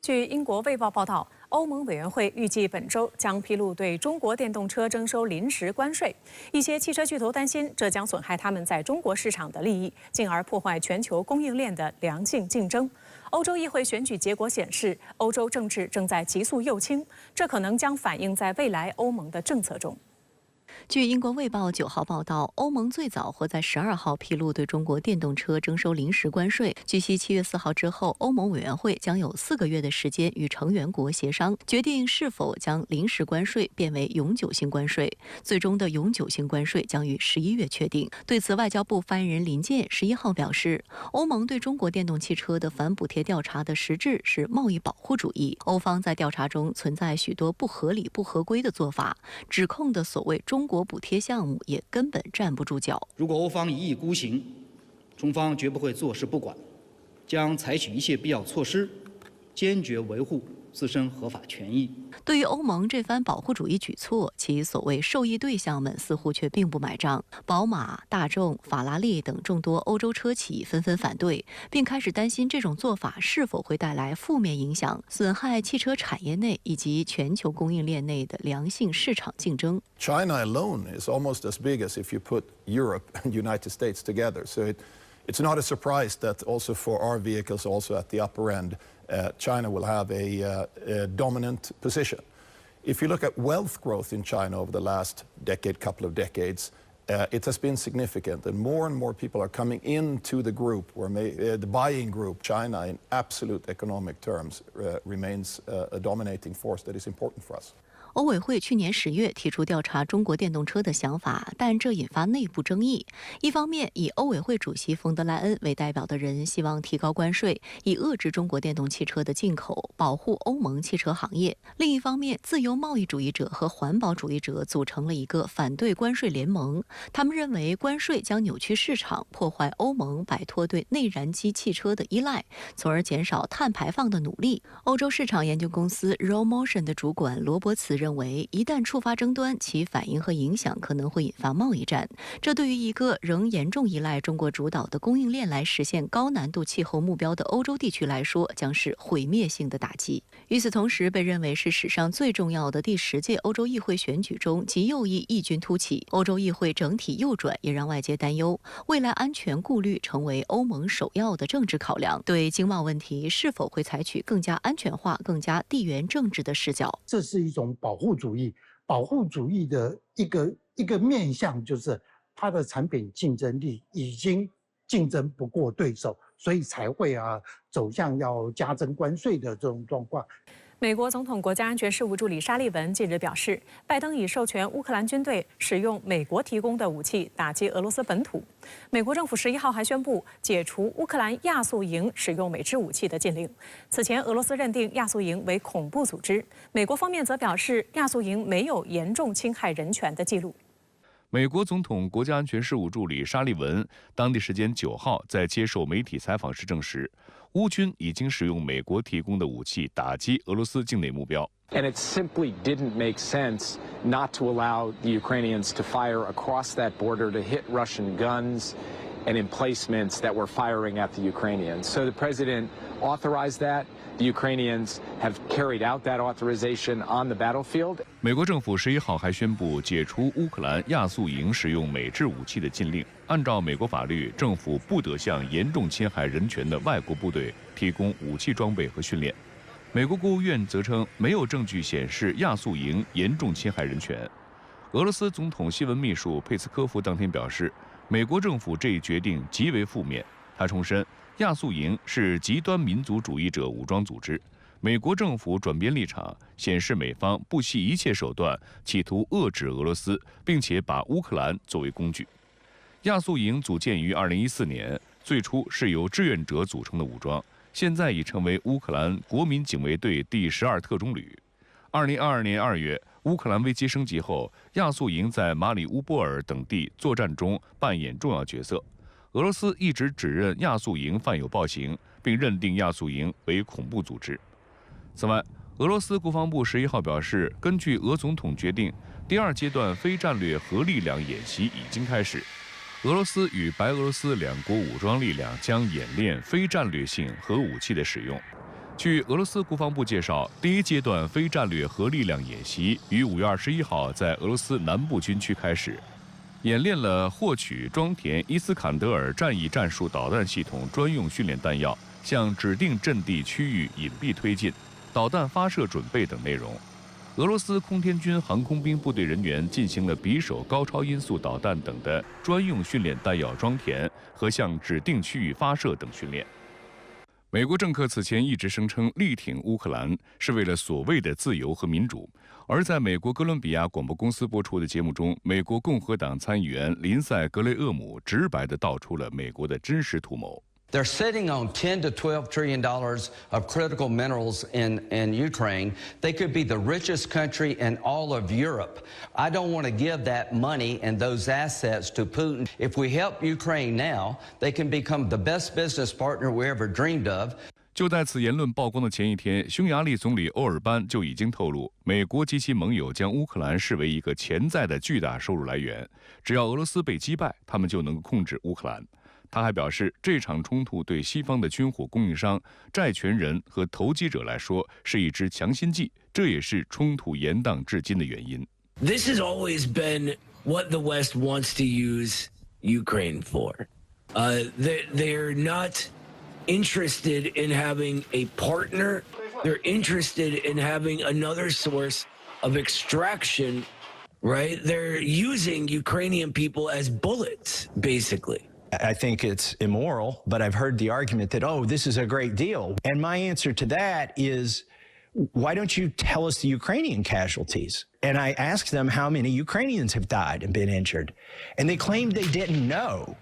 据英国《卫报》报道，欧盟委员会预计本周将披露对中国电动车征收临时关税。一些汽车巨头担心，这将损害他们在中国市场的利益，进而破坏全球供应链的良性竞争。欧洲议会选举结果显示，欧洲政治正在急速右倾，这可能将反映在未来欧盟的政策中。 据英国《卫报》9号报道，欧盟最早或在12号披露对中国电动车征收临时关税。据悉，7月4号之后，欧盟委员会将有4个月的时间与成员国协商，决定是否将临时关税变为永久性关税。最终的永久性关税将于11月确定。对此，外交部发言人林健11号表示，欧盟对中国电动汽车的反补贴调查的实质是贸易保护主义，欧方在调查中存在许多不合理、不合规的做法，指控的所谓中国补贴项目也根本站不住脚。如果欧方一意孤行，中方绝不会坐视不管，将采取一切必要措施，坚决维护自身合法权益。对于欧盟这番保护主义举措，其所谓受益对象们似乎却并不买账。宝马、大众、法拉利等众多欧洲车企纷纷反对，并开始担心这种做法是否会带来负面影响，损害汽车产业内以及全球供应链内的良性市场竞争。China alone is almost as big as if you put Europe and United States together. So it's not a surprise that also for our vehicles, also at the upper end, China will have a dominant position. If you look at wealth growth in China over the last couple of decades, it has been significant, and more people are coming into the group, or the buying group. China, in absolute economic terms, remains a dominating force that is important for us. 欧委会去年10月提出调查中国电动车的想法，但这引发内部争议。一方面，以欧委会主席冯德莱恩为代表的人希望提高关税，以遏制中国电动汽车的进口，保护欧盟汽车行业；另一方面，自由贸易主义者和环保主义者组成了一个反对关税联盟。他们认为关税将扭曲市场，破坏欧盟摆脱对内燃机汽车的依赖，从而减少碳排放的努力。欧洲市场研究公司 RoMotion 的主管罗伯茨认为，一旦触发争端，其反应和影响可能会引发贸易战。这对于一个仍严重依赖中国主导的供应链来实现高难度气候目标的欧洲地区来说，将是毁灭性的打击。与此同时，被认为是史上最重要的第10届欧洲议会选举中，极右翼异军突起，欧洲议会整体右转，也让外界担忧未来安全顾虑成为欧盟首要的政治考量。对经贸问题是否会采取更加安全化、更加地缘政治的视角，这是一种保护主义。保护主义的一个面向就是它的产品竞争力已经竞争不过对手，所以才会走向要加征关税的这种状况。美国总统国家安全事务助理沙利文近日表示，拜登已授权乌克兰军队使用美国提供的武器打击俄罗斯本土。美国政府11号还宣布解除乌克兰亚速营使用美制武器的禁令。此前，俄罗斯认定亚速营为恐怖组织，美国方面则表示亚速营没有严重侵害人权的记录。美国总统国家安全事务助理沙利文当地时间9号在接受媒体采访时证实，乌军已经使用美国提供的武器打击俄罗斯境内目标。And it simply didn't make sense not to allow the Ukrainians to fire across that border to hit Russian guns and emplacements that were firing at the Ukrainians. So the president authorized that. The Ukrainians have carried out that authorization on the battlefield. 美国政府11号还宣布解除乌克兰亚速营使用美制武器的禁令。按照美国法律，政府不得向严重侵害人权的外国部队提供武器装备和训练。美国国务院则称，没有证据显示亚速营严重侵害人权。俄罗斯总统新闻秘书佩斯科夫当天表示，美国政府这一决定极为负面。他重申，亚速营是极端民族主义者武装组织。美国政府转变立场，显示美方不惜一切手段，企图遏制俄罗斯，并且把乌克兰作为工具。亚速营组建于2014年，最初是由志愿者组成的武装，现在已成为乌克兰国民警卫队第12特种旅。2022年2月，乌克兰危机升级后，亚速营在马里乌波尔等地作战中扮演重要角色。俄罗斯一直指认亚速营犯有暴行，并认定亚速营为恐怖组织。此外，俄罗斯国防部11号表示，根据俄总统决定，第2阶段非战略核力量演习已经开始。俄罗斯与白俄罗斯两国武装力量将演练非战略性核武器的使用。据俄罗斯国防部介绍，第一阶段非战略核力量演习于5月21号在俄罗斯南部军区开始，演练了获取装填伊斯坎德尔战役战术导弹系统专用训练弹药，向指定阵地区域隐蔽推进，导弹发射准备等内容。俄罗斯空天军航空兵部队人员进行了匕首高超音速导弹等的专用训练弹药装填和向指定区域发射等训练。美国政客此前一直声称力挺乌克兰是为了所谓的自由和民主，而在美国哥伦比亚广播公司播出的节目中，美国共和党参议员林赛·格雷厄姆直白地道出了美国的真实图谋。They're sitting on $10 to $12 trillion of critical minerals in Ukraine. They could be the richest country in all of Europe. I don't want to give that money and those assets to Putin. If we help Ukraine now, they can become the best business partner we ever dreamed of. 就在此言论曝光的前一天，匈牙利总理欧尔班就已经透露，美国及其盟友将乌克兰视为一个潜在的巨大收入来源，只要俄罗斯被击败，他们就能控制乌克兰。他还表示，这场冲突对西方的军火供应商、债权人和投机者来说是一支强心剂，这也是冲突延宕至今的原因。This has always been what the West wants to use Ukraine for. They're not interested in having a partner. They're interested in having another source of extraction, right? They're using Ukrainian people as bullets, basically. I think it's immoral, but I've heard the argument that, oh, this is a great deal. And my answer to that is, why don't you tell us the Ukrainian casualties? And I asked them how many Ukrainians have died and been injured. And they claimed they didn't know.